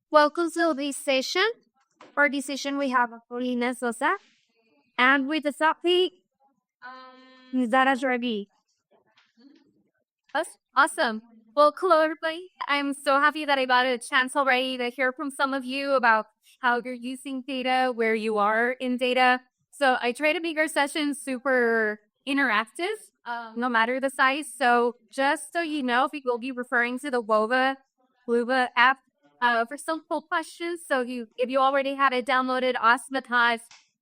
Welcome to this session. For this session, we have Paulina Sosa, and with the topic, is that RGV? Awesome. Well, hello everybody. I'm so happy that I got a chance already to hear from some of you about how you're using data, where you are in data. So I try to make our sessions super interactive, no matter the size. So just so you know, we will be referring to the Wova app for simple questions. So if you already had it downloaded, awesome.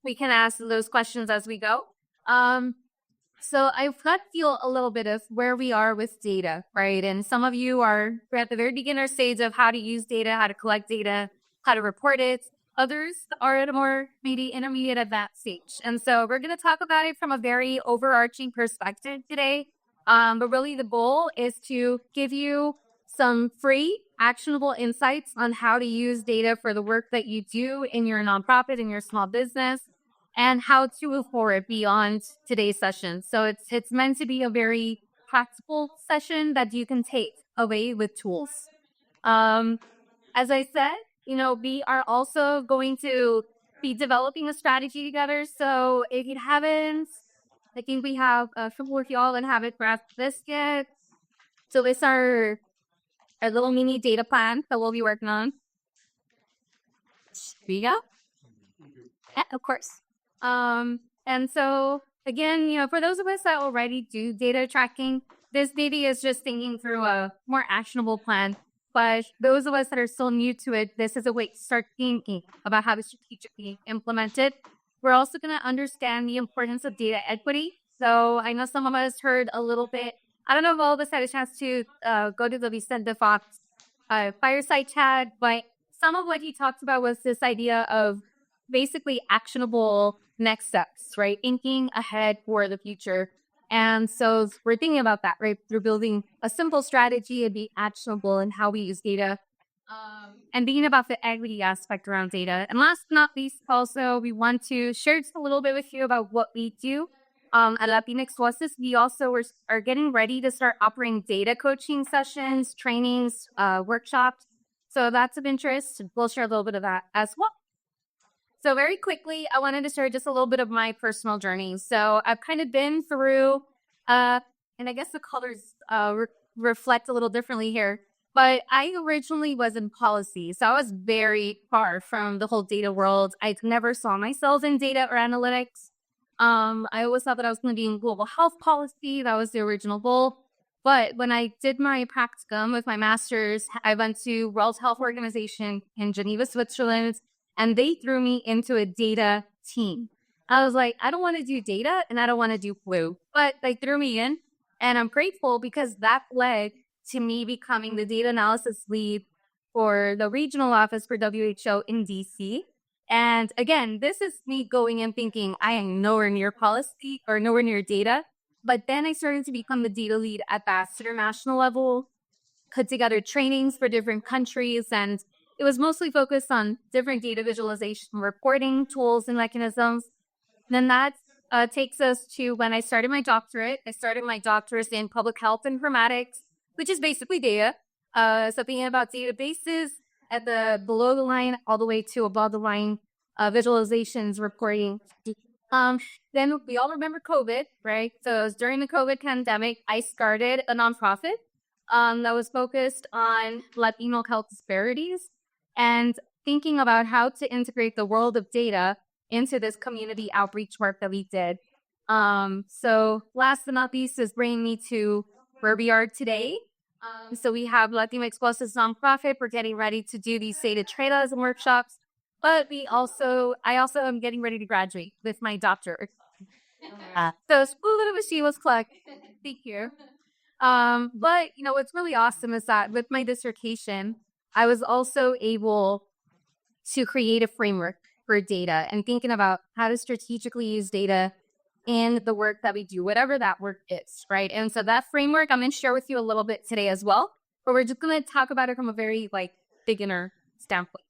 We can ask those questions as we go. So I've got to feel a little bit of where we are with data, right? And some of you are at the very beginner stage of how to use data, how to collect data, how to report it. Others are at a more maybe intermediate advanced stage. And so we're going to talk about it from a very overarching perspective today. But really the goal is to give you some free actionable insights on how to use data for the work that you do in your nonprofit, in your small business, and how to move forward beyond today's session. So it's meant to be a very practical session that you can take away with tools. As I said, we are also going to be developing a strategy together. So if you haven't, I think we have some with y'all and haven't grasped this yet. So this is our little mini data plan that we'll be working on. Here you go. Yeah, of course. And so again, for those of us that already do data tracking, this maybe is just thinking through a more actionable plan. But those of us that are still new to it, this is a way to start thinking about how to strategically implement it. We're also going to understand the importance of data equity. So I know some of us heard a little bit. I don't know if all of us had a chance to go to the Vicente Fox fireside chat, but some of what he talked about was this idea of basically actionable next steps, right? Thinking ahead for the future. And so we're thinking about that, right? We're building a simple strategy and be actionable in how we use data. And thinking about the equity aspect around data. And last but not least, also, we want to share just a little bit with you about what we do. At Latinx Voices, we also are getting ready to start offering data coaching sessions, trainings, workshops. So that's of interest. We'll share a little bit of that as well. So very quickly, I wanted to share just a little bit of my personal journey. So I've kind of been through, and I guess the colors reflect a little differently here, but I originally was in policy. So I was very far from the whole data world. I never saw myself in data or analytics. I always thought that I was going to be in global health policy. That was the original goal. But when I did my practicum with my master's, I went to World Health Organization in Geneva, Switzerland, and they threw me into a data team. I was like, I don't want to do data and I don't want to do flu, but they threw me in. And I'm grateful because that led to me becoming the data analysis lead for the regional office for WHO in DC. And again, this is me going and thinking I am nowhere near policy or nowhere near data. But then I started to become the data lead at the international level, put together trainings for different countries, and it was mostly focused on different data visualization, reporting tools and mechanisms. Then that takes us to when I started my doctorate. I started my doctorate in public health informatics, which is basically data. So thinking about databases at the below the line all the way to above the line visualizations, reporting. Then we all remember COVID, right? So it was during the COVID pandemic, I started a nonprofit that was focused on Latino health disparities and thinking about how to integrate the world of data into this community outreach work that we did. So last but not least is bringing me to where we are today. So we have Latinx Voices nonprofit. We're getting ready to do these data trailers and workshops. But I also am getting ready to graduate with my doctorate. So school of she was Clark. Thank you. But what's really awesome is that with my dissertation, I was also able to create a framework for data and thinking about how to strategically use data in the work that we do, whatever that work is, right? And so that framework I'm going to share with you a little bit today as well, but we're just going to talk about it from a very beginner standpoint.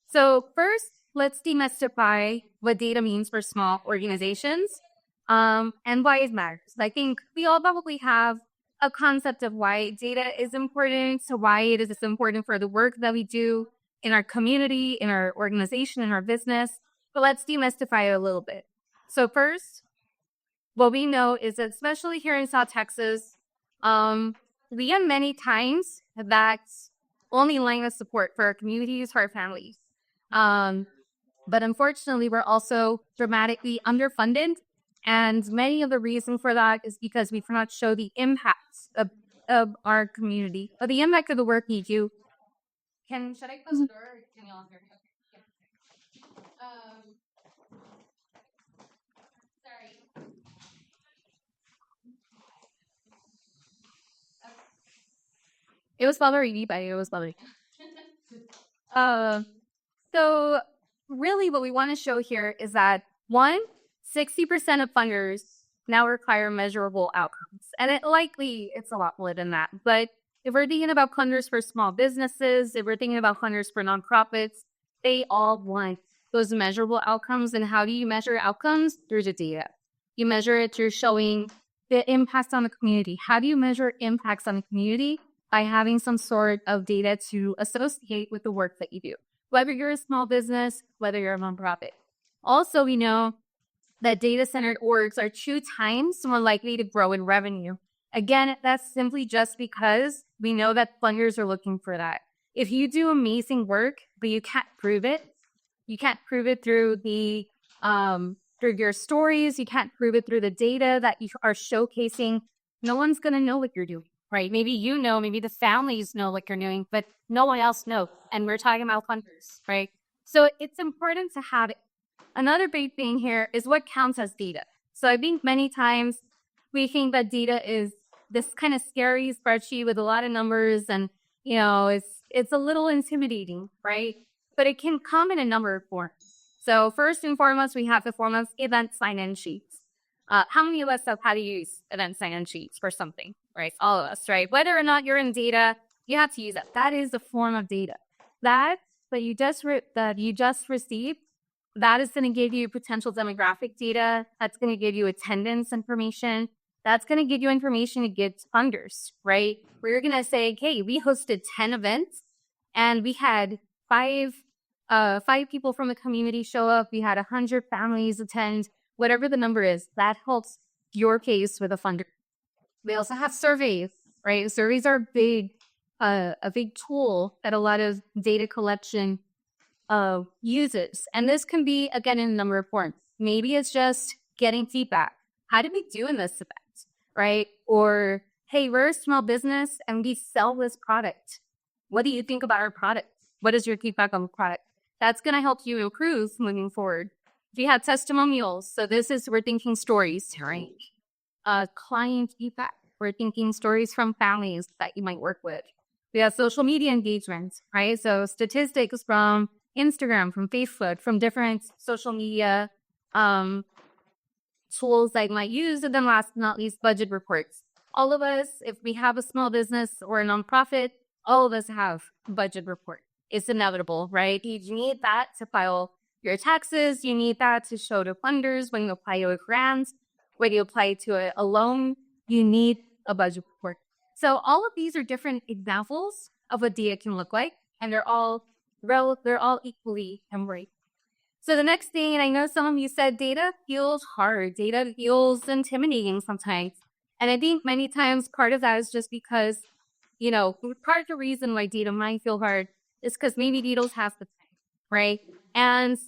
So first, let's demystify what data means for small organizations. and why it matters. I think we all probably have a concept of why data is important, so why it is important for the work that we do in our community, in our organization, in our business. But let's demystify it a little bit. So first, what we know is that especially here in South Texas, we have many times that's only line of support for our communities, for our families. But unfortunately, we're also dramatically underfunded. And many of the reason for that is because we cannot show the impacts of our community, or the impact of the work we do. Should I close the door? Or can y'all hear me? Sorry. It was probably but it was probably. Uh, so really what we want to show here is that 60% of funders now require measurable outcomes. And it's a lot more than that. But if we're thinking about funders for small businesses, if we're thinking about funders for nonprofits, they all want those measurable outcomes. And how do you measure outcomes? Through the data. You measure it through showing the impacts on the community. How do you measure impacts on the community? By having some sort of data to associate with the work that you do, whether you're a small business, whether you're a nonprofit. Also, we know that data-centered orgs are 2 times more likely to grow in revenue. Again, that's simply just because we know that funders are looking for that. If you do amazing work, but you can't prove it through the through your stories, you can't prove it through the data that you are showcasing, no one's going to know what you're doing. Right? Maybe you know, maybe the families know what you're doing, but no one else knows. And we're talking about funders, right? So it's important to have it. Another big thing here is what counts as data. So I think many times we think that data is this kind of scary spreadsheet with a lot of numbers, and it's a little intimidating, right? But it can come in a number of forms. So first and foremost, we have the form of event sign-in sheets. How many of us have had to use event sign-in sheets for something, right? All of us, right? Whether or not you're in data, you have to use that. That is a form of data. That you just received, that is going to give you potential demographic data. That's going to give you attendance information. That's going to give you information to give to funders, right? We're going to say, hey, we hosted 10 events and we had five people from the community show up. We had 100 families attend. Whatever the number is, that helps your case with a funder. We also have surveys, right? Surveys are a big tool that a lot of data collection uses. And this can be, again, in a number of forms. Maybe it's just getting feedback. How did we do in this event, right? Or, hey, we're a small business and we sell this product. What do you think about our product? What is your feedback on the product? That's going to help you improve moving forward. We have testimonials. So we're thinking stories, right? Client feedback. We're thinking stories from families that you might work with. We have social media engagement, right? So statistics from Instagram, from Facebook, from different social media tools that you might use. And then last but not least, budget reports. All of us, if we have a small business or a nonprofit, all of us have budget report. It's inevitable, right? You need that to file your taxes. You need that to show to funders when you apply to a grant, when you apply to a loan. You need a budget report. So all of these are different examples of what data can look like, and they're all equally important. So the next thing, and I know some of you said data feels hard, data feels intimidating sometimes, and I think many times part of that is just because, part of the reason why data might feel hard is because maybe data has the time, right? And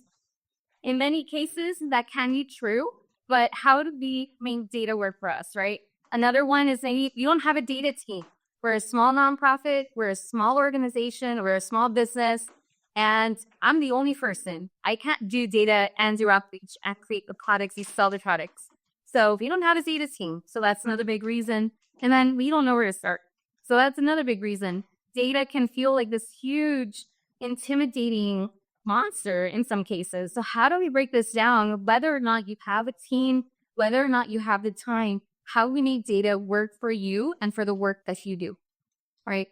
in many cases, that can be true, but how do we make data work for us, right? Another one is maybe you don't have a data team. We're a small nonprofit, we're a small organization, we're a small business, and I'm the only person. I can't do data and do outreach and create the products, you sell the products. So we don't have a data team, so that's another big reason. And then we don't know where to start. So that's another big reason. Data can feel like this huge, intimidating monster in some cases. So how do we break this down? Whether or not you have a team, whether or not you have the time, how we make data work for you and for the work that you do. All right.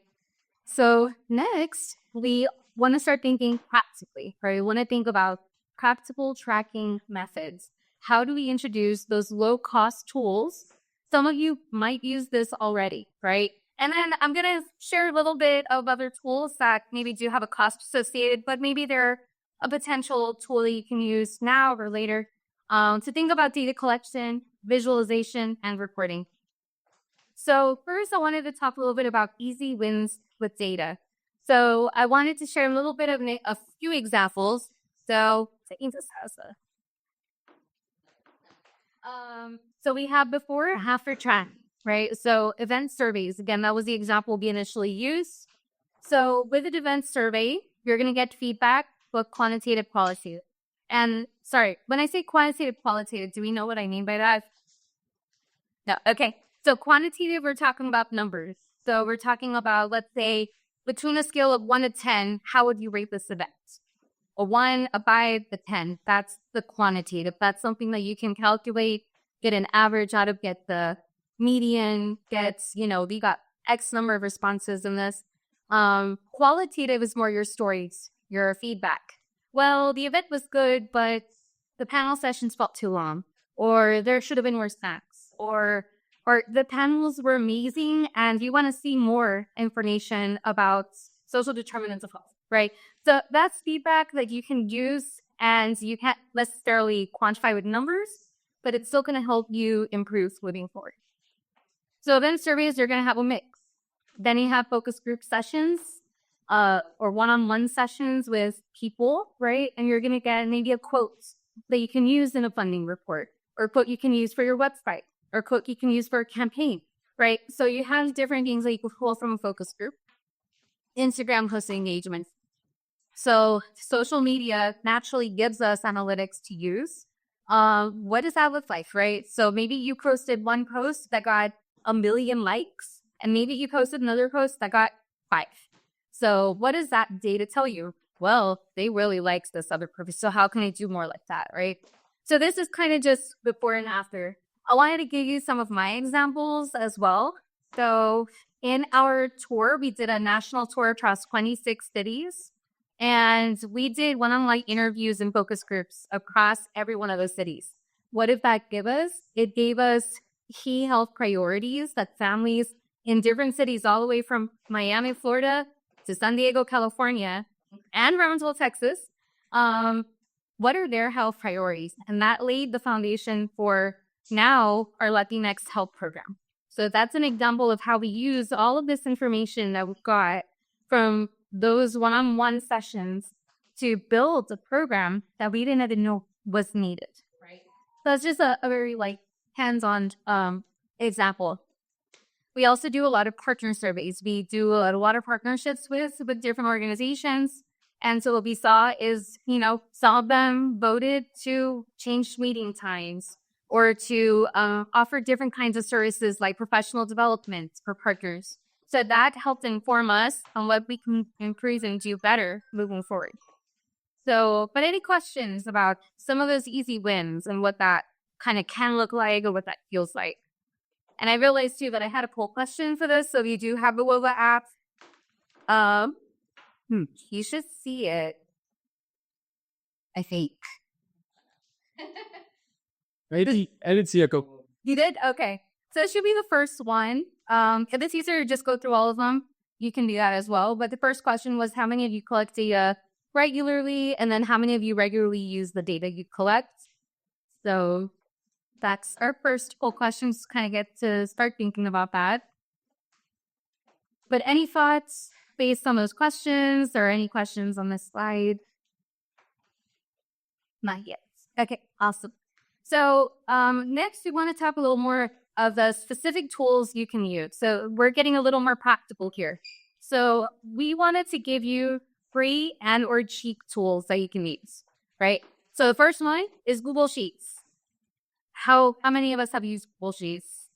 So next, we want to start thinking practically, right? We want to think about practical tracking methods. how do we introduce those low-cost tools? Some of you might use this already, right? And then I'm going to share a little bit of other tools that maybe do have a cost associated, but maybe they're a potential tool that you can use now or later to think about data collection, visualization, and reporting. So first, I wanted to talk a little bit about easy wins with data. So I wanted to share a little bit of a few examples. So we have before and after track, right? So event surveys, again, that was the example we initially used. So with an event survey, you're going to get feedback, both quantitative, qualitative. And sorry, when I say quantitative, qualitative, do we know what I mean by that? No, okay. So quantitative, we're talking about numbers. So we're talking about, let's say, between a scale of 1 to 10, how would you rate this event? A 1, a 5, a 10. That's the quantitative. That's something that you can calculate, get an average out of, get the median, we got X number of responses in this. Qualitative is more your stories, your feedback. Well, the event was good, but the panel sessions felt too long, or there should have been more snacks, or the panels were amazing and you want to see more information about social determinants of health, right? So that's feedback that you can use and you can't necessarily quantify with numbers, but it's still going to help you improve moving forward. So then surveys, you're going to have a mix. Then you have focus group sessions or one-on-one sessions with people, right? And you're going to get maybe a quote that you can use in a funding report, or a quote you can use for your website, or a quote you can use for a campaign, right? So you have different things that you can pull from a focus group. Instagram posting engagement. So social media naturally gives us analytics to use. What does that look like, right? So maybe you posted one post that got 1 million likes, and maybe you posted another post that got 5. So what does that data tell you? Well, they really liked this other post, so how can I do more like that, right? So this is kind of just before and after. I wanted to give you some of my examples as well. So in our tour, we did a national tour across 26 cities, and we did one-on-one interviews and focus groups across every one of those cities. What did that give us? It gave us key health priorities that families in different cities, all the way from Miami, Florida, to San Diego, California, and Brownsville, Texas, what are their health priorities? And that laid the foundation for now our Latinx health program. So that's an example of how we use all of this information that we've got from those one-on-one sessions to build a program that we didn't even know was needed. Right. So that's just a very hands-on example. We also do a lot of partner surveys. We do a lot of partnerships with different organizations. And so what we saw is, some of them voted to change meeting times or to offer different kinds of services like professional development for partners. So that helped inform us on what we can improve and do better moving forward. So, but any questions about some of those easy wins and what that kind of can look like or what that feels like? And I realized too that I had a poll question for this. So if you do have the WOVA app, you should see it, I think. I did see a couple. You did? Okay. So it should be the first one. If it's easier to just go through all of them, you can do that as well. But the first question was, how many of you collect data regularly? And then how many of you regularly use the data you collect? So that's our first poll questions to kind of get to start thinking about that. But any thoughts based on those questions or any questions on this slide? Not yet. Okay, awesome. So next, we want to talk a little more of the specific tools you can use. So we're getting a little more practical here. So we wanted to give you free and or cheap tools that you can use, right? So the first one is Google Sheets. How many of us have used Google Sheets,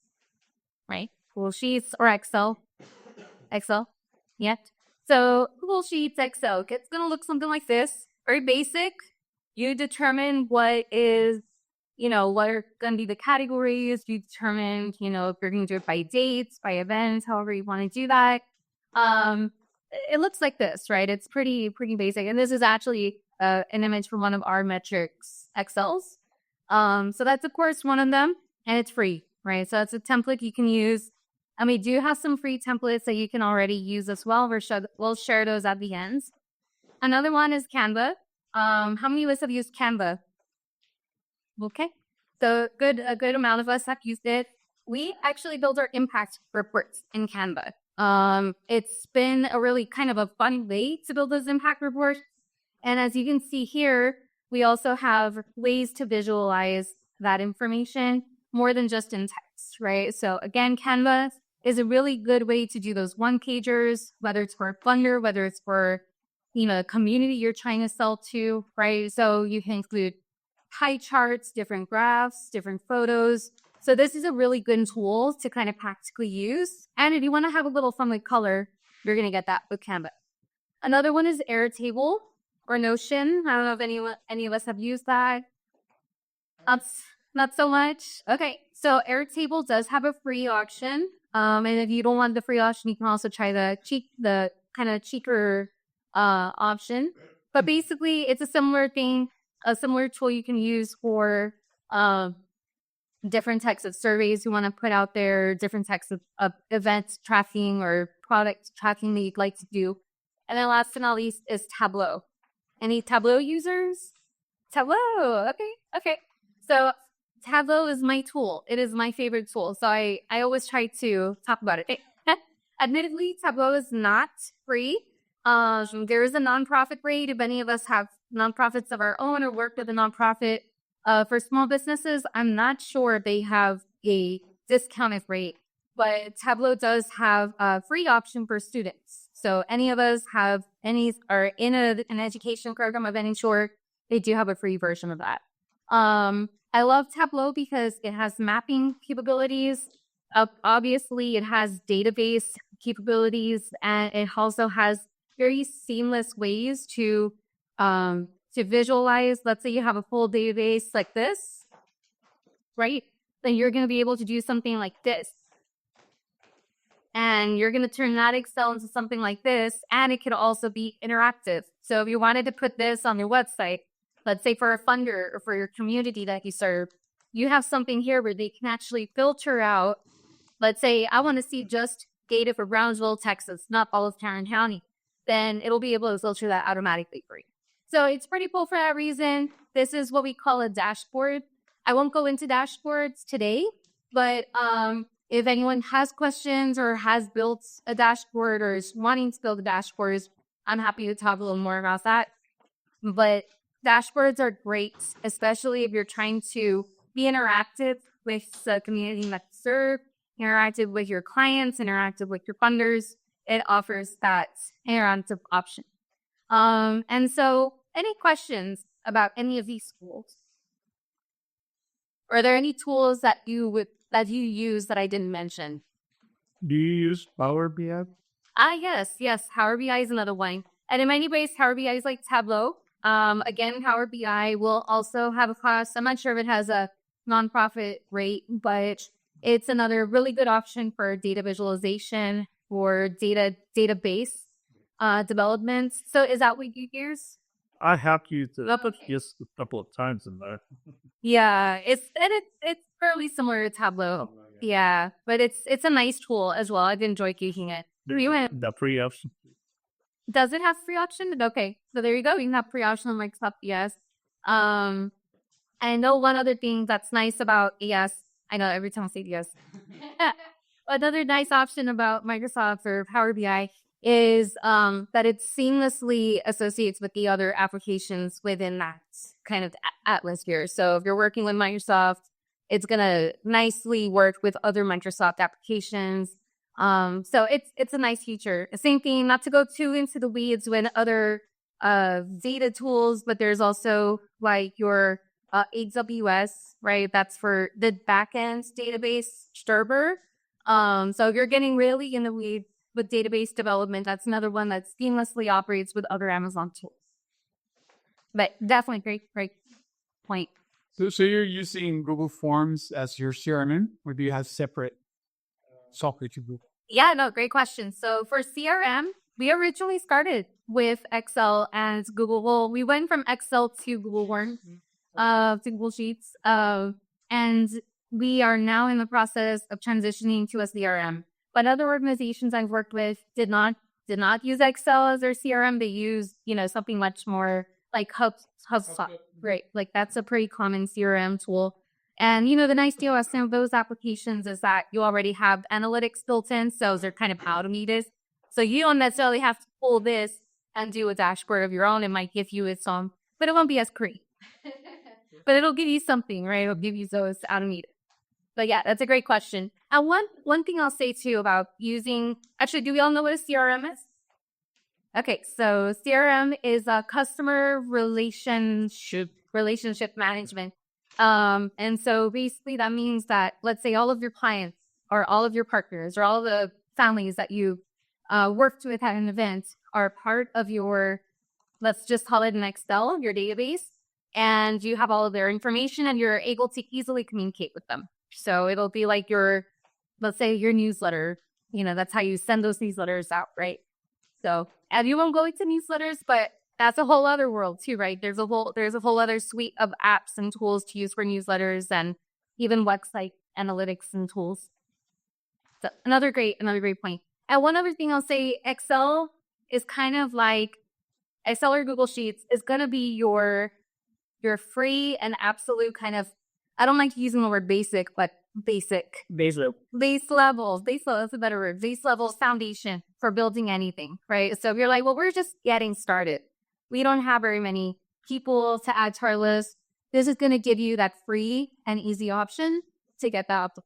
right? Google Sheets or Excel? Excel, yet. So Google Sheets, Excel, it's going to look something like this, very basic. You determine what is, what are going to be the categories. You determine, if you're going to do it by dates, by events, however you want to do that. It looks like this, right? It's pretty basic. And this is actually an image from one of our metrics Excels. So that's of course one of them, and it's free, right? So it's a template you can use. And we do have some free templates that you can already use as well. We'll share those at the end. Another one is Canva. How many of us have used Canva? Okay. So a good amount of us have used it. We actually build our impact reports in Canva. It's been a really kind of a fun way to build those impact reports. And as you can see here, we also have ways to visualize that information more than just in text, right? So again, Canva is a really good way to do those one-pagers, whether it's for a funder, whether it's for, a community you're trying to sell to, right? So you can include pie charts, different graphs, different photos. So this is a really good tool to kind of practically use. And if you want to have a little fun with color, you're going to get that with Canva. Another one is Airtable or Notion. I don't know if any of us have used that. Not so much. Okay, so Airtable does have a free option. And if you don't want the free option, you can also try the kind of cheaper option. But basically, it's a similar thing, a similar tool you can use for different types of surveys you want to put out there, different types of event tracking or product tracking that you'd like to do. And then last but not least is Tableau. Any Tableau users? Tableau. Okay. So Tableau is my tool. It is my favorite tool. So I always try to talk about it. Admittedly, Tableau is not free. There is a nonprofit rate. If any of us have nonprofits of our own or work with a nonprofit for small businesses, I'm not sure they have a discounted rate, but Tableau does have a free option for students. So any of us are in an education program of any sort, they do have a free version of that. I love Tableau because it has mapping capabilities. Obviously, it has database capabilities, and it also has very seamless ways to visualize. Let's say you have a full database like this, right? Then you're going to be able to do something like this. And you're going to turn that Excel into something like this, and it could also be interactive. So if you wanted to put this on your website, let's say for a funder or for your community that you serve, you have something here where they can actually filter out. Let's say I want to see just data for Brownsville, Texas, not all of Tarrant County. Then it'll be able to filter that automatically for you. So it's pretty cool for that reason. This is what we call a dashboard. I won't go into dashboards today, but if anyone has questions or has built a dashboard or is wanting to build a dashboard, I'm happy to talk a little more about that. But dashboards are great, especially if you're trying to be interactive with the community that you serve, interactive with your clients, interactive with your funders. It offers that interactive option. And so any questions about any of these tools? Are there any tools that you use that I didn't mention? Do you use Power BI? Yes. Power BI is another one. And in many ways, Power BI is like Tableau. Again, Power BI will also have a cost. I'm not sure if it has a nonprofit rate, but it's another really good option for data visualization or database development. So is that what you use? I have used it just a couple of times in there. Yeah, it's fairly similar to Tableau. Yeah, but it's a nice tool as well. I've enjoyed using it. The free option. Does it have free option? Okay, so there you go. You can have free option on Microsoft ES. I know one other thing that's nice about ES. I know every time I say ES. Another nice option about Microsoft or Power BI is that it seamlessly associates with the other applications within that kind of atmosphere. So if you're working with Microsoft, it's going to nicely work with other Microsoft applications. So it's a nice feature. Same thing, not to go too into the weeds with other data tools, but there's also like your AWS, right? That's for the backend database server. So if you're getting really in the weeds with database development, that's another one that seamlessly operates with other Amazon tools. But definitely great point. So you're using Google Forms as your CRM, or do you have separate software to Google? Yeah, no, great question. So for CRM, we originally started with Excel and Google. Well, we went from Excel to Google Forms. to Google Sheets. And we are now in the process of transitioning to a CRM. But other organizations I've worked with did not use Excel as their CRM. They use, something much more like HubSpot, right? Like that's a pretty common CRM tool. And, the nice deal with some of those applications is that you already have analytics built in. So they're kind of automated. So you don't necessarily have to pull this and do a dashboard of your own. It might give you its own, but it won't be as pretty. But it'll give you something, right? It'll give you those automated. But yeah, that's a great question. And one thing I'll say too about using, actually, do we all know what a CRM is? Okay, so CRM is a customer relationship management. And so basically that means that, let's say all of your clients or all of your partners or all the families that you worked with at an event are part of your, let's just call it an Excel, your database, and you have all of their information and you're able to easily communicate with them. So it'll be like let's say your newsletter, that's how you send those newsletters out, right? So, and you won't go into newsletters, but that's a whole other world too, right? There's a whole other suite of apps and tools to use for newsletters and even website analytics and tools. So another great point. And one other thing I'll say, Excel is kind of like Excel or Google Sheets is going to be your free and absolute kind of, I don't like using the word basic, but base levels, that's a better word, base levels foundation for building anything, right? So if you're like, well, we're just getting started. We don't have very many people to add to our list. This is going to give you that free and easy option to get that up.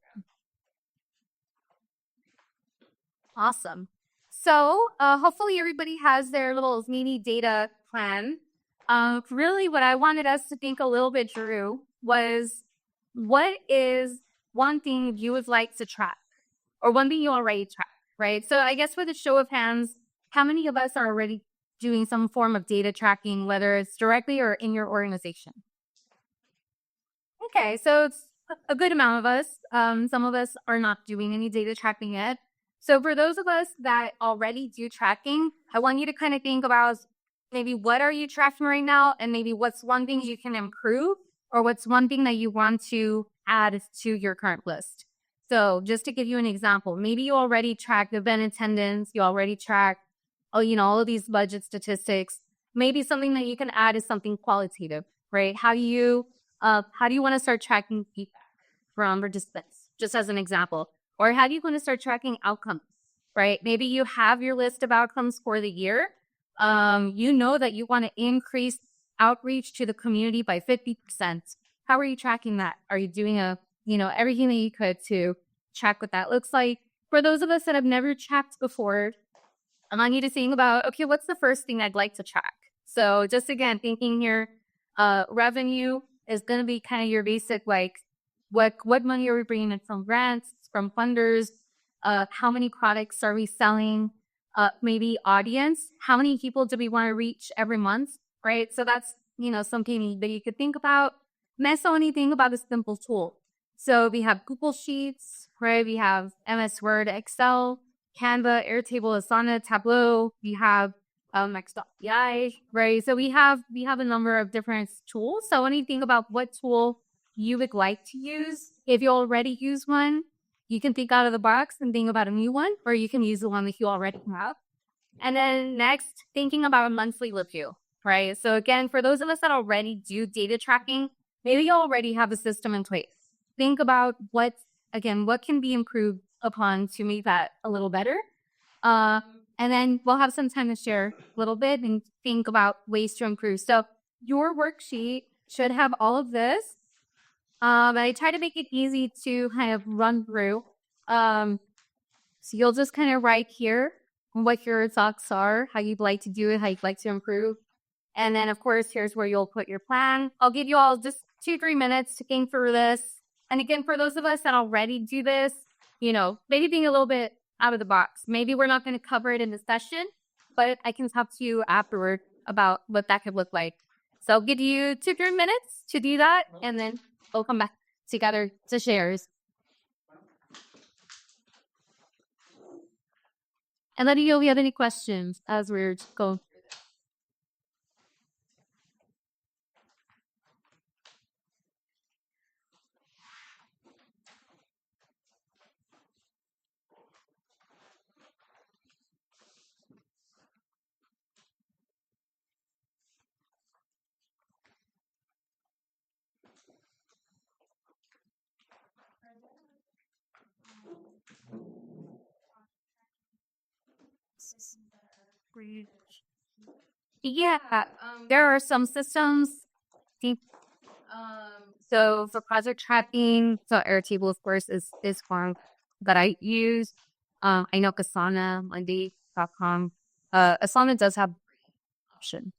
Awesome. So hopefully everybody has their little mini data plan. Really what I wanted us to think a little bit through was, what is one thing you would like to track or one thing you already track, right? So I guess with a show of hands, how many of us are already doing some form of data tracking, whether it's directly or in your organization? Okay, so it's a good amount of us. Some of us are not doing any data tracking yet. So for those of us that already do tracking, I want you to kind of think about maybe what are you tracking right now, and maybe what's one thing you can improve, or what's one thing that you want to add to your current list. So just to give you an example, maybe you already track event attendance, you already track, all of these budget statistics. Maybe something that you can add is something qualitative, right? How do you want to start tracking feedback from participants, just as an example? Or how do you want to start tracking outcomes, right? Maybe you have your list of outcomes for the year. You know that you want to increase outreach to the community by 50%. How are you tracking that? Are you doing everything that you could to track what that looks like? For those of us that have never tracked before, I want you to think about, okay, what's the first thing I'd like to track? So just again, thinking here, revenue is going to be kind of your basic, like, what money are we bringing in from grants, from funders? How many products are we selling? Maybe audience, how many people do we want to reach every month, right? So that's, something that you could think about. Mess anything about a simple tool. So we have Google Sheets, right? We have MS Word, Excel, Canva, Airtable, Asana, Tableau. We have X.BI, right? So we have a number of different tools. So when you think about what tool you would like to use, if you already use one, you can think out of the box and think about a new one, or you can use the one that you already have. And then next, thinking about a monthly review, right? So again, for those of us that already do data tracking, maybe you already have a system in place. Think about what can be improved upon to make that a little better. And then we'll have some time to share a little bit and think about ways to improve. So your worksheet should have all of this. I try to make it easy to kind of run through. So you'll just kind of write here what your thoughts are, how you'd like to do it, how you'd like to improve. And then, of course, here's where you'll put your plan. I'll give you all just 2-3 minutes to think through this. And again, for those of us that already do this, maybe being a little bit out of the box. Maybe we're not going to cover it in the session, but I can talk to you afterward about what that could look like. So I'll give you 2-3 minutes to do that, and then we'll come back together to shares. And let me know if you have any questions as we're going. Yeah, there are some systems. So for project tracking, so Airtable, of course, is one that I use. I know Asana, Monday.com. Asana does have option.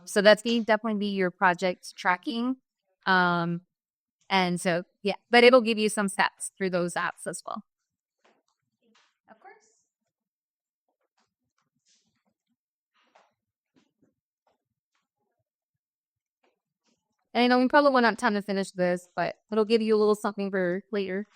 So that's going to definitely be your project tracking. And so, yeah, but it'll give you some stats through those apps as well. Of course. And I know we probably won't have time to finish this, but it'll give you a little something for later.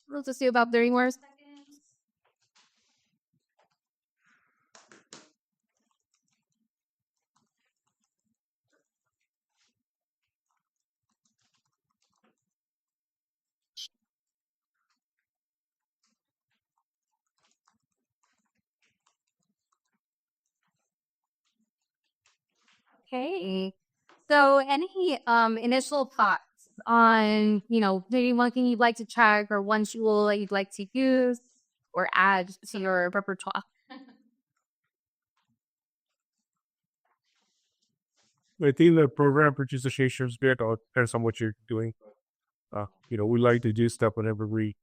We'll just do about 30 more seconds. Okay. So any initial thoughts on, maybe one thing you'd like to check or one tool that you'd like to use or add to your repertoire? I think the program produces association is good. Or depends on what you're doing. We like to do stuff whenever we,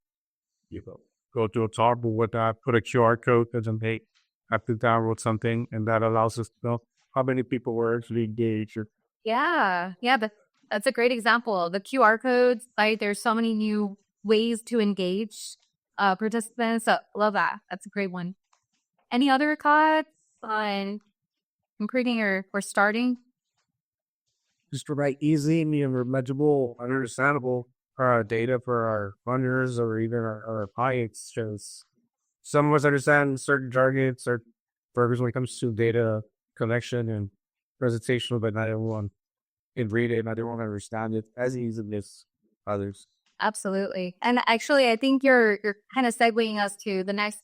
go to a talk or whatnot, put a QR code as a hey, have to download something, and that allows us to know how many people were actually engaged. Yeah, that's a great example. The QR codes, right? There's so many new ways to engage participants. So love that. That's a great one. Any other thoughts on improving or starting? Just to write easy, legible, understandable data for our funders or even our clients. Just some of us understand certain targets or burgers when it comes to data collection and presentation, but not everyone can read it. Not everyone understand it as easily as others. Absolutely. And actually, I think you're kind of segueing us to the next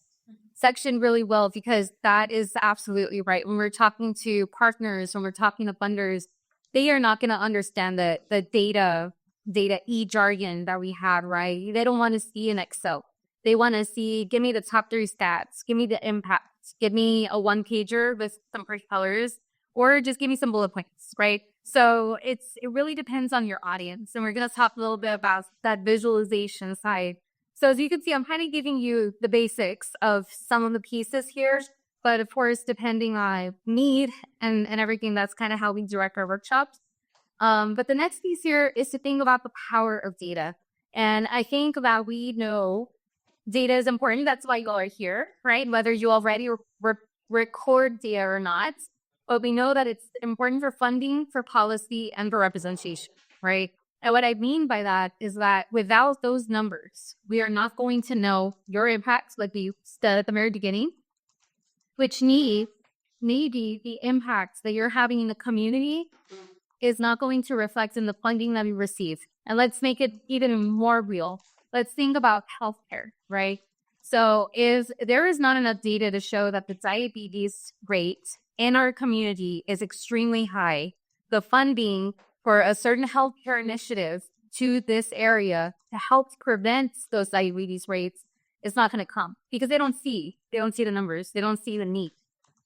section really well, because that is absolutely right. When we're talking to partners, when we're talking to funders, they are not going to understand the data jargon that we had, right? They don't want to see an Excel. They want to see, give me the top 3 stats, give me the impact, give me a 1-pager with some pretty colors, or just give me some bullet points, right? So it really depends on your audience. And we're going to talk a little bit about that visualization side. So as you can see, I'm kind of giving you the basics of some of the pieces here. But of course, depending on need and everything, that's kind of how we direct our workshops. But the next piece here is to think about the power of data. And I think that we know data is important. That's why you all are here, right? Whether you already record data or not. But we know that it's important for funding, for policy, and for representation, right? And what I mean by that is that without those numbers, we are not going to know your impacts, like we said at the very beginning, which maybe the impacts that you're having in the community is not going to reflect in the funding that we receive. And let's make it even more real. Let's think about healthcare, right? So if there is not enough data to show that the diabetes rate in our community is extremely high, the funding for a certain healthcare initiative to this area to help prevent those diabetes rates is not going to come because they don't see the numbers. They don't see the need,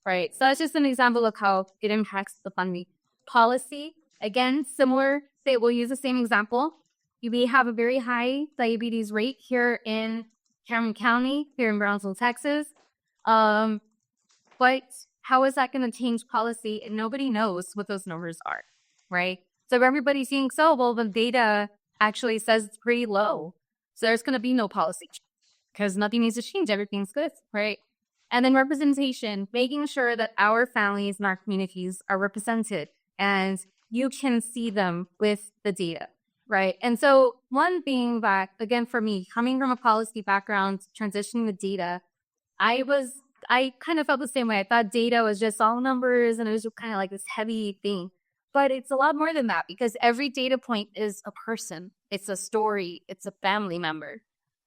right? So that's just an example of how it impacts the funding. Policy, again, similar. Say we'll use the same example. You may have a very high diabetes rate here in Cameron County, here in Brownsville, Texas. But how is that going to change policy? And nobody knows what those numbers are, right? So if everybody's thinks, oh, well, the data actually says it's pretty low. So there's going to be no policy because nothing needs to change. Everything's good, right? And then representation, making sure that our families and our communities are represented and you can see them with the data, right? And so one thing that, again, for me, coming from a policy background, transitioning the data, I kind of felt the same way. I thought data was just all numbers and it was kind of like this heavy thing. But it's a lot more than that because every data point is a person. It's a story. It's a family member.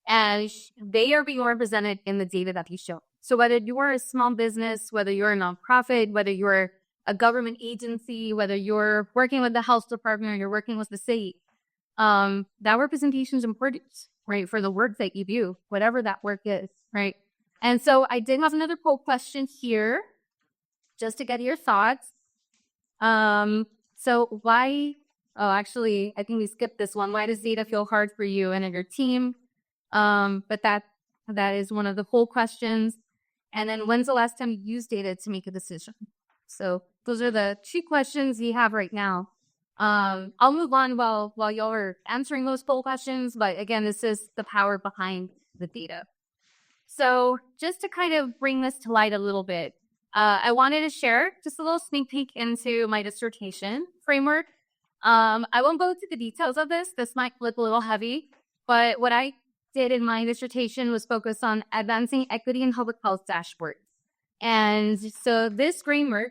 And they are being represented in the data that you show. So whether you're a small business, whether you're a nonprofit, whether you're a government agency, whether you're working with the health department or you're working with the city, that representation is important, right? For the work that you do, whatever that work is, right? And so I did have another poll question here just to get your thoughts. So why, actually, I think we skipped this one. Why does data feel hard for you and your team? But that is one of the poll questions. And then when's the last time you used data to make a decision? So those are the 2 questions you have right now. I'll move on while y'all are answering those poll questions. But again, this is the power behind the data. So just to kind of bring this to light a little bit, I wanted to share just a little sneak peek into my dissertation framework. I won't go into the details of this. This might look a little heavy, but what I did in my dissertation was focus on advancing equity in public health dashboards. And so this framework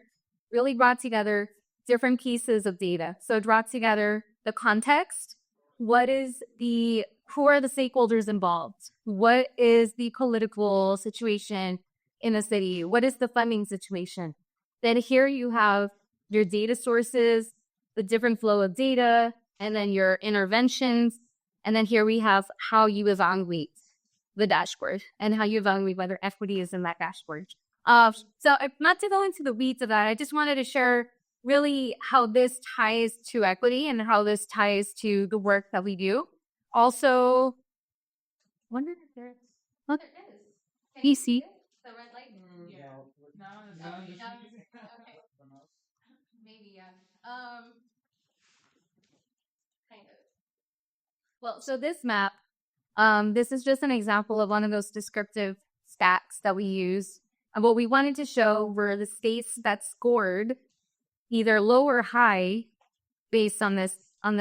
really brought together different pieces of data. So it brought together the context, who are the stakeholders involved? What is the political situation in the city? What is the funding situation? Then here you have your data sources, the different flow of data, and then your interventions. And then here we have how you evaluate the dashboard and how you evaluate whether equity is in that dashboard. So not to go into the weeds of that, I just wanted to share really how this ties to equity and how this ties to the work that we do. Also, wonder if there's, oh, there is. PC. The red light? Yeah. No. Okay. Maybe, yeah. Kind of. Well, so this map, this is just an example of one of those descriptive stacks that we use. And what we wanted to show were the states that scored either low or high based on this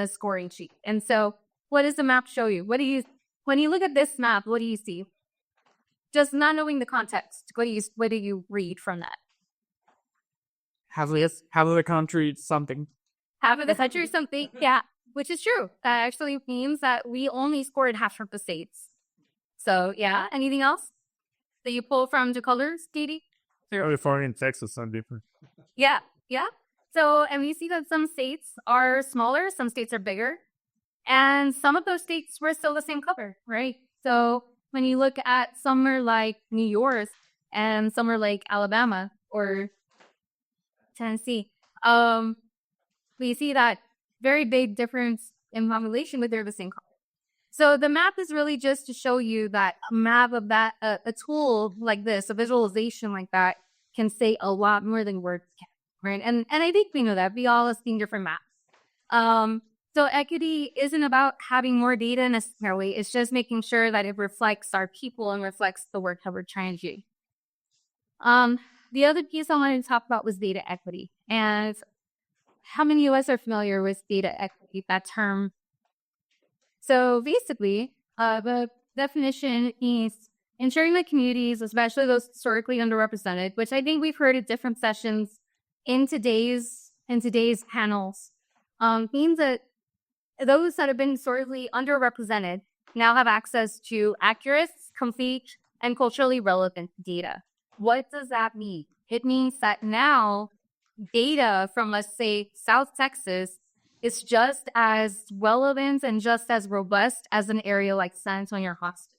scoring sheet. And so what does the map show you? When you look at this map, what do you see? Just not knowing the context, what do you read from that? Half of the country something. Half of the country something, yeah, which is true. That actually means that we only scored half of the states. So yeah, anything else that you pull from the colors, Katie? California and Texas are different. Yeah. So, and we see that some states are smaller, some states are bigger, and some of those states were still the same color, right? So when you look at somewhere like New York and somewhere like Alabama or Tennessee, we see that very big difference in population, but they're the same color. So the map is really just to show you that a map of that, a tool like this, a visualization like that, can say a lot more than words can, right? And I think we know that. We all have seen different maps. So equity isn't about having more data necessarily. It's just making sure that it reflects our people and reflects the work that we're trying to do. The other piece I wanted to talk about was data equity. And how many of us are familiar with data equity, that term? So basically, the definition is ensuring that communities, especially those historically underrepresented, which I think we've heard at different sessions in today's panels, means that those that have been historically underrepresented now have access to accurate, complete, and culturally relevant data. What does that mean? It means that now data from, let's say, South Texas is just as relevant and just as robust as an area like San Antonio or Austin.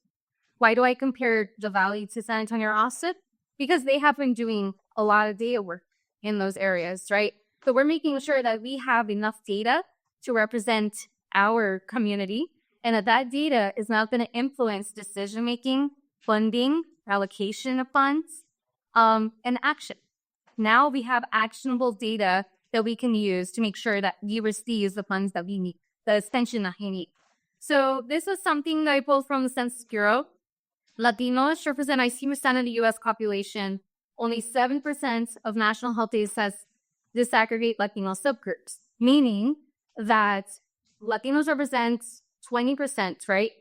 Why do I compare the Valley to San Antonio or Austin? Because they have been doing a lot of data work in those areas, right? So we're making sure that we have enough data to represent our community and that data is not going to influence decision-making, funding, allocation of funds, and action. Now we have actionable data that we can use to make sure that we receive the funds that we need, the extension that we need. So this is something that I pulled from the Census Bureau. Latinos represent 19% of the U.S. population. Only 7% of national health data sets disaggregate Latino subgroups, meaning that Latinos represent 20%, right?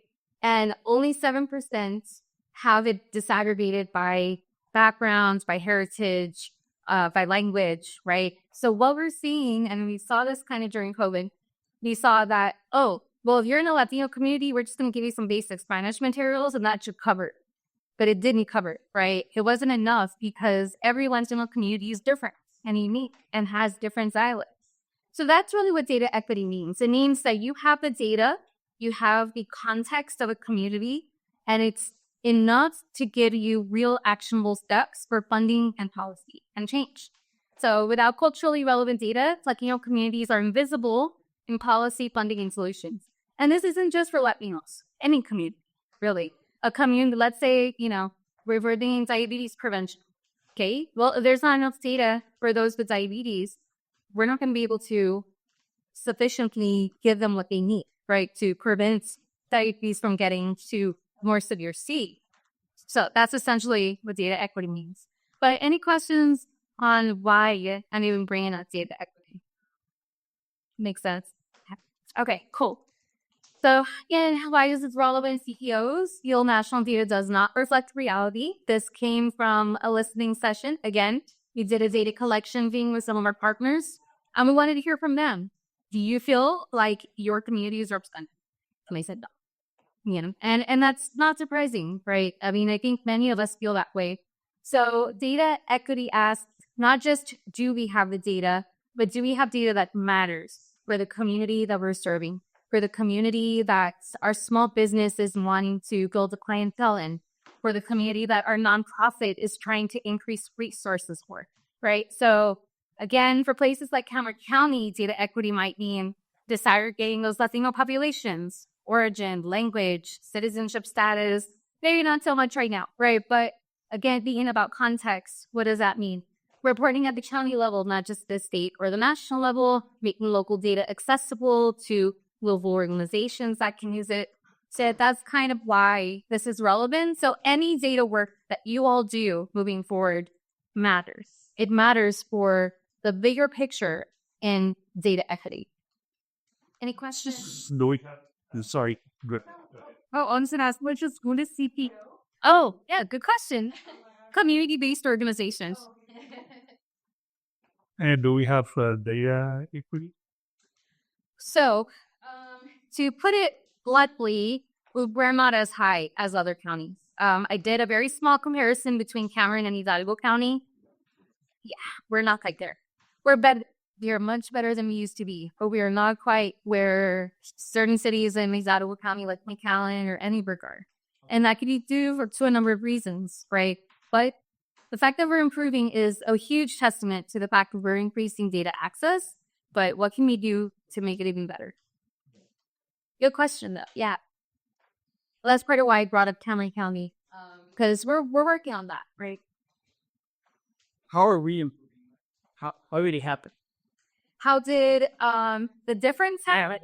And only 7% have it disaggregated by backgrounds, by heritage, by language, right? So what we're seeing, and we saw this kind of during COVID, we saw that, oh, well, if you're in a Latino community, we're just going to give you some basic Spanish materials and that should cover it. But it didn't cover it, right? It wasn't enough because every Latino community is different and unique and has different dialects. So that's really what data equity means. It means that you have the data, you have the context of a community, and it's enough to give you real actionable steps for funding and policy and change. So without culturally relevant data, Latino communities are invisible in policy, funding, and solutions. And this isn't just for Latinos, any community, really. A community, let's say, we're doing diabetes prevention. Okay, well, if there's not enough data for those with diabetes, we're not going to be able to sufficiently give them what they need, right, to prevent diabetes from getting to more severe state. So that's essentially what data equity means. But any questions on why I'm even bringing up data equity? Makes sense? Okay, cool. So again, why is this relevant? CEOs feel national data does not reflect reality. This came from a listening session. Again, we did a data collection thing with some of our partners, and we wanted to hear from them. Do you feel like your community is represented? And they said no. And that's not surprising, right? I mean, I think many of us feel that way. So data equity asks not just do we have the data, but do we have data that matters for the community that we're serving? For the community that our small business is wanting to build a clientele in, for the community that our nonprofit is trying to increase resources for, right? So again, for places like Cameron County, data equity might mean disaggregating those Latino populations, origin, language, citizenship status, maybe not so much right now, right? But again, thinking about context, what does that mean? Reporting at the county level, not just the state or the national level, making local data accessible to local organizations that can use it. So that's kind of why this is relevant. So any data work that you all do moving forward matters. It matters for the bigger picture in data equity. Any questions? No, sorry. Good. Oh, I was going to ask, which is good CP? Oh, yeah, good question. Community-based organizations. And do we have data equity? So, to put it bluntly, we're not as high as other counties. I did a very small comparison between Cameron and Hidalgo County. Yeah, we're not quite there. We're better. We are much better than we used to be, but we are not quite where certain cities in Hidalgo County, like McAllen or Annenberg, are. And that could be due to a number of reasons, right? But the fact that we're improving is a huge testament to the fact that we're increasing data access. But what can we do to make it even better? Good question, though. Yeah. Well, that's part of why I brought up Cameron County, because we're working on that, right? How are we improving? How did it happen? How did the difference happen?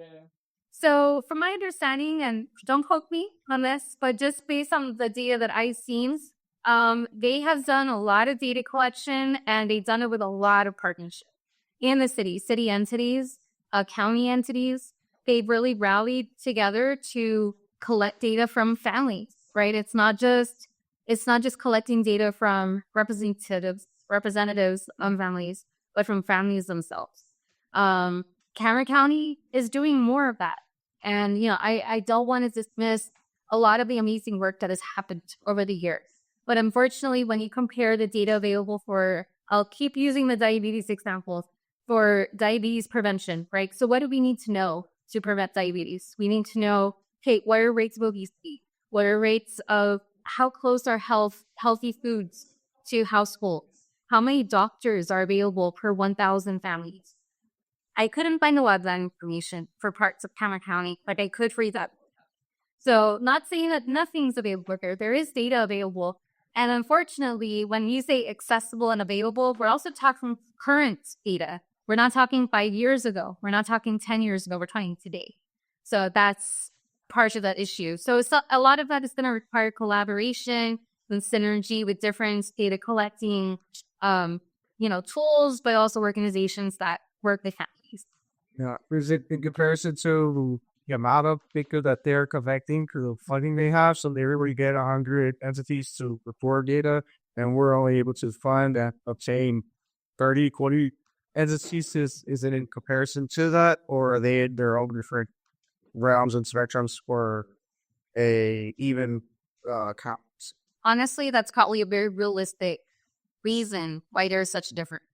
So from my understanding, and don't quote me on this, but just based on the data that I've seen, they have done a lot of data collection, and they've done it with a lot of partnership in the city entities, county entities. They've really rallied together to collect data from families, right? It's not just collecting data from representatives of families, but from families themselves. Cameron County is doing more of that. And, I don't want to dismiss a lot of the amazing work that has happened over the years. But unfortunately, when you compare the data available I'll keep using the diabetes examples, for diabetes prevention, right? So what do we need to know to prevent diabetes? We need to know, hey, what are rates of obesity? What are rates of how close are healthy foods to households? How many doctors are available per 1,000 families? I couldn't find a lot of that information for parts of Cameron County, but I could for that. So not saying that nothing's available there. There is data available. And unfortunately, when you say accessible and available, we're also talking current data. We're not talking 5 years ago. We're not talking 10 years ago. We're talking today. So that's part of that issue. So a lot of that is going to require collaboration and synergy with different data collecting, tools, but also organizations that work with families. Yeah, is it in comparison to the amount of people that they're collecting to the funding they have? So they really get 100 entities to report data, and we're only able to fund and obtain 30, 20 entities. Is it in comparison to that, or are they in their own different realms and spectrums for a even count? Honestly, that's probably a very realistic reason why there's such a difference.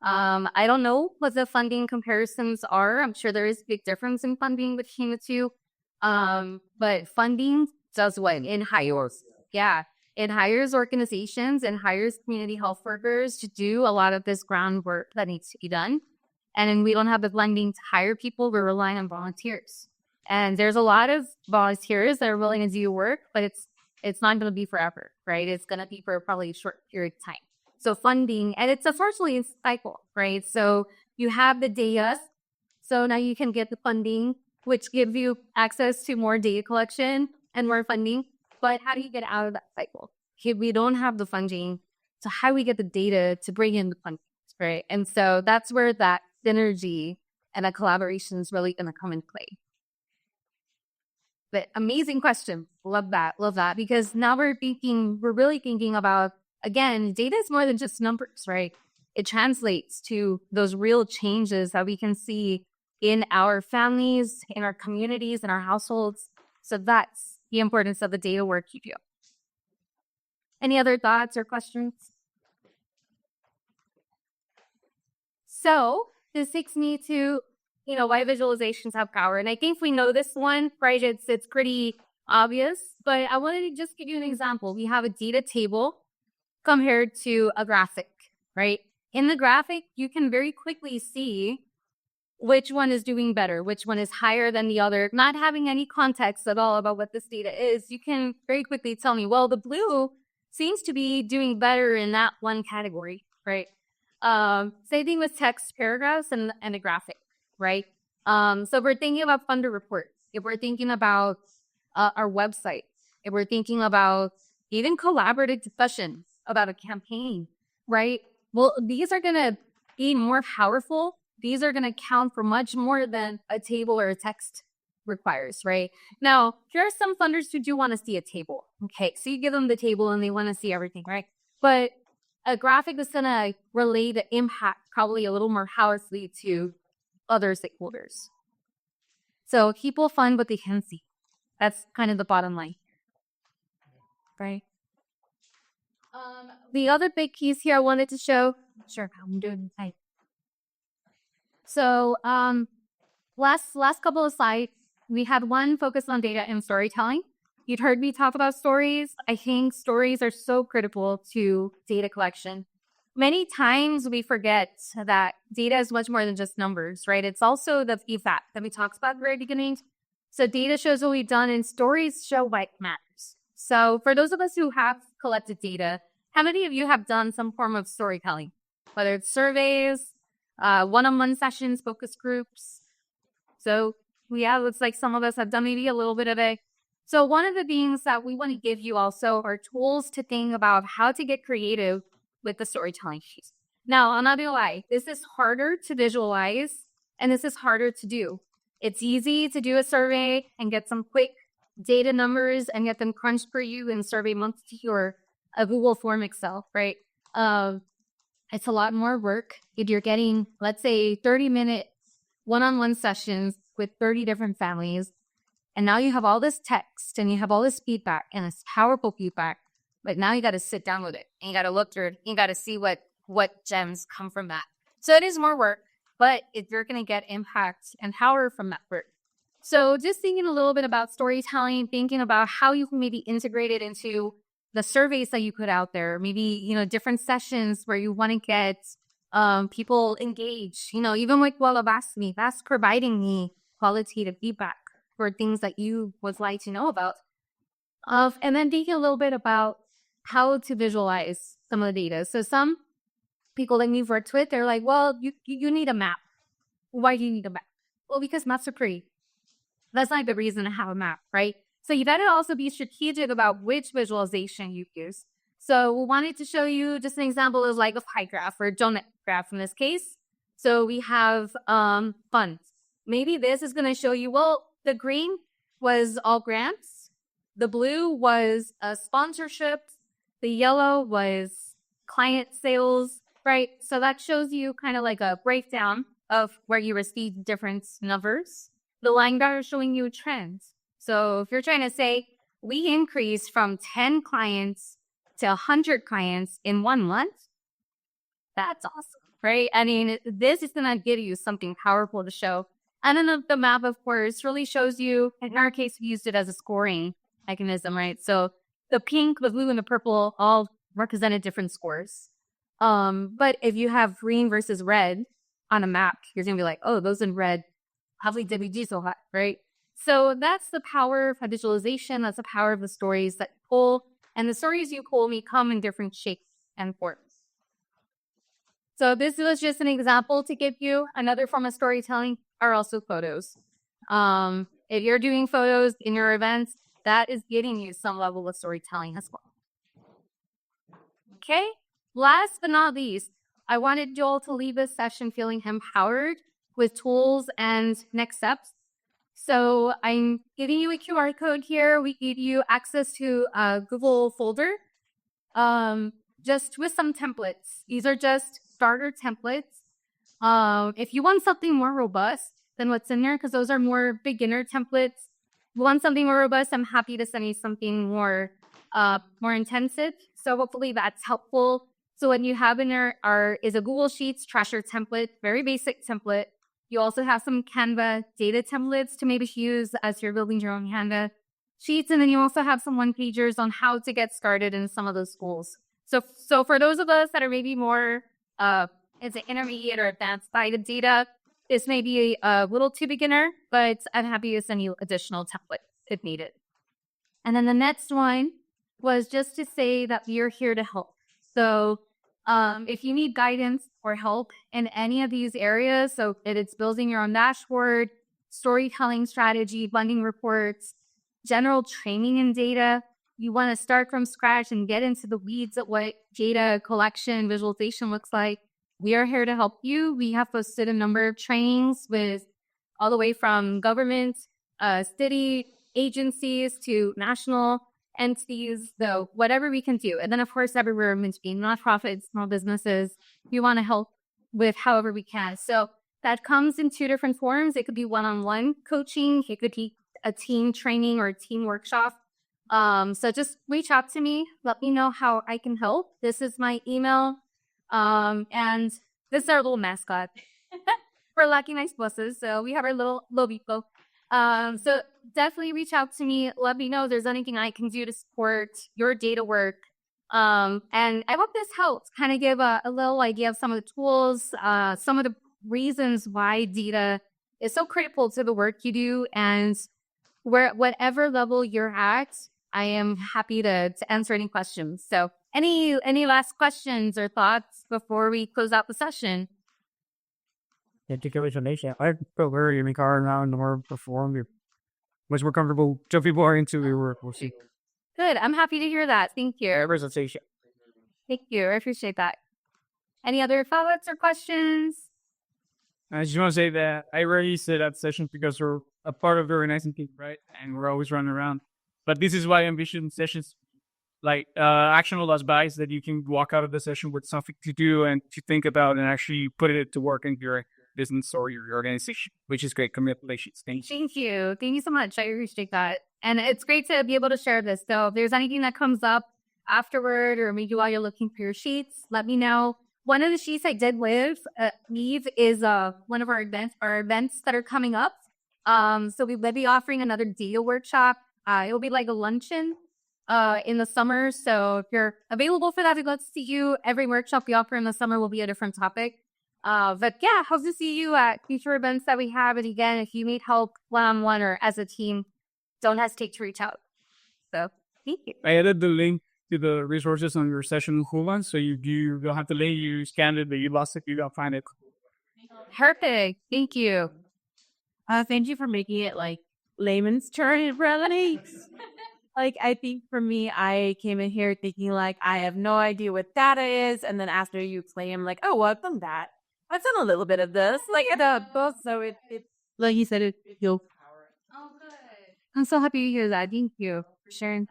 I don't know what the funding comparisons are. I'm sure there is a big difference in funding between the two. But funding does what? It hires. Yeah. It hires organizations and hires community health workers to do a lot of this groundwork that needs to be done. And then we don't have the funding to hire people. We're relying on volunteers. And there's a lot of volunteers that are willing to do work, but it's not going to be forever, right? It's going to be for probably a short period of time. So funding, and it's unfortunately a cycle, right? So you have the data, so now you can get the funding, which gives you access to more data collection and more funding. But how do you get out of that cycle? If we don't have the funding, so how do we get the data to bring in the funding, right? And so that's where that synergy and that collaboration is really going to come into play. But amazing question. Love that. Because now we're really thinking about, again, data is more than just numbers, right? It translates to those real changes that we can see in our families, in our communities, in our households. So that's the importance of the data work you do. Any other thoughts or questions? So this takes me to, why visualizations have power. And I think we know this one, right? It's pretty obvious, but I wanted to just give you an example. We have a data table compared to a graphic, right? In the graphic, you can very quickly see which one is doing better, which one is higher than the other. Not having any context at all about what this data is, you can very quickly tell me, well, the blue seems to be doing better in that one category, right? Same thing with text paragraphs and a graphic, right? So we're thinking about funder reports. If we're thinking about our website, if we're thinking about even collaborative discussions about a campaign, right? Well, these are going to be more powerful. These are going to count for much more than a table or a text requires, right? Now, there are some funders who do want to see a table. Okay, so you give them the table and they want to see everything, right? But a graphic is going to relay the impact probably a little more powerfully to other stakeholders. So people fund what they can see. That's kind of the bottom line, right? The other big piece here I wanted to show, sure, I'm doing fine. So last couple of slides, we had one focused on data and storytelling. You'd heard me talk about stories. I think stories are so critical to data collection. Many times we forget that data is much more than just numbers, right? It's also the feedback that we talked about at the very beginning. So data shows what we've done and stories show what matters. So for those of us who have collected data, how many of you have done some form of storytelling? Whether it's surveys, one-on-one sessions, focus groups. So yeah, it looks like some of us have done maybe a little bit of it. So one of the things that we want to give you also are tools to think about how to get creative with the storytelling piece. Now, I'm not gonna lie, this is harder to visualize and this is harder to do. It's easy to do a survey and get some quick data numbers and get them crunched for you in Survey Monkey or a Google Form Excel, right? It's a lot more work if you're getting, let's say, 30-minute one-on-one sessions with 30 different families. And now you have all this text and you have all this feedback and it's powerful feedback. But now you got to sit down with it and you got to look through it. And you got to see what gems come from that. So it is more work, but if you're going to get impact and power from that work. So just thinking a little bit about storytelling, thinking about how you can maybe integrate it into the surveys that you put out there, maybe, different sessions where you want to get people engaged, even with that's providing me qualitative feedback for things that you would like to know about. And then thinking a little bit about how to visualize some of the data. So some people that we've worked with, they're like, well, you need a map. Why do you need a map? Well, because maps are pretty. That's not the reason to have a map, right? So you got to also be strategic about which visualization you use. So we wanted to show you just an example of like a pie graph or a donut graph in this case. So we have funds. Maybe this is going to show you, well, the green was all grants. The blue was sponsorship. The yellow was client sales, right? So that shows you kind of like a breakdown of where you receive different numbers. The line bar is showing you trends. So if you're trying to say we increased from 10 clients to 100 clients in 1 month, that's awesome, right? I mean, this is going to give you something powerful to show. And then the map, of course, really shows you, in our case, we used it as a scoring mechanism, right? So the pink, the blue, and the purple all represented different scores. But if you have green versus red on a map, you're going to be like, oh, those in red, probably WG so high, right? So that's the power of visualization. That's the power of the stories that you pull. And the stories you pull may come in different shapes and forms. So this was just an example to give you. Another form of storytelling are also photos. If you're doing photos in your events, that is getting you some level of storytelling as well. Okay, last but not least, I wanted Joel to leave this session feeling empowered with tools and next steps. So I'm giving you a QR code here. We give you access to a Google folder just with some templates. These are just starter templates. If you want something more robust than what's in there, because those are more beginner templates, if you want something more robust, I'm happy to send you something more intensive. So hopefully that's helpful. So what you have in there is a Google Sheets Treasure template, very basic template. You also have some Canva data templates to maybe use as you're building your own Canva sheets. And then you also have some one-pagers on how to get started in some of those schools. So for those of us that are maybe more as an intermediate or advanced side of data, this may be a little too beginner, but I'm happy to send you additional templates if needed. And then the next one was just to say that we are here to help. So if you need guidance or help in any of these areas, so if it's building your own dashboard, storytelling strategy, funding reports, general training in data, you want to start from scratch and get into the weeds of what data collection, visualization looks like, we are here to help you. We have posted a number of trainings with all the way from government, city agencies to national entities, though, whatever we can do. And then, of course, everywhere in between, nonprofits, small businesses, we want to help with however we can. So that comes in 2 different forms. It could be one-on-one coaching. It could be a team training or a team workshop. So just reach out to me. Let me know how I can help. This is my email. And this is our little mascot. We're Lucky Nice Buses. So we have our little Lobito. So definitely reach out to me. Let me know if there's anything I can do to support your data work. And I hope this helps kind of give a little idea of some of the tools, some of the reasons why data is so critical to the work you do. And whatever level you're at, I am happy to answer any questions. So any last questions or thoughts before we close out the session? Thank you for the I feel very in the car now and more perform. You're much more comfortable. So people are into your work. We'll see. Good. I'm happy to hear that. Thank you. Presentation. Thank you. I appreciate that. Any other thoughts or questions? I just want to say that I rarely sit at sessions because we're a part of very nice team, right? And we're always running around. But this is why I envision sessions like actionable as buys that you can walk out of the session with something to do and to think about and actually put it to work in your business or your organization, which is great. Congratulations. Thank you. Thank you. Thank you so much. I appreciate that. And it's great to be able to share this. So if there's anything that comes up afterward or maybe while you're looking for your sheets, let me know. One of the sheets I did leave is one of our events that are coming up. So we will be offering another data workshop. It will be like a luncheon in the summer. So if you're available for that, we'd love to see you. Every workshop we offer in the summer will be a different topic. But yeah, hope to see you at future events that we have. And again, if you need help one-on-one or as a team, don't hesitate to reach out. So thank you. I added the link to the resources on your session full one, so you don't have to lay. You scanned it, but you lost it. You don't find it. Perfect. Thank you. Thank you for making it like layman's term relevant. Like, I think for me, I came in here thinking like I have no idea what data is, and then after you explain, I'm like, oh, well, I've done that. I've done a little bit of this, like the book. So it like you said, you'll. Oh, good. I'm so happy to hear that. Thank you for sharing.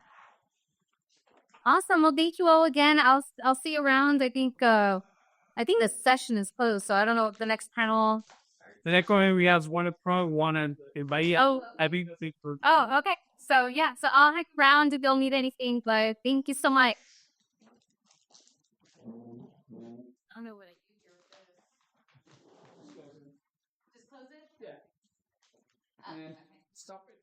Awesome. Well, thank you all again. I'll see you around. I think the session is closed, so I don't know if the next panel. The next one we have one at Pro, one in Bahia. Oh. I think. Oh, okay. So yeah, so I'll hang around if you'll need anything. But thank you so much. I don't know what I do here with this. Just close it. Yeah. Okay. Stop it.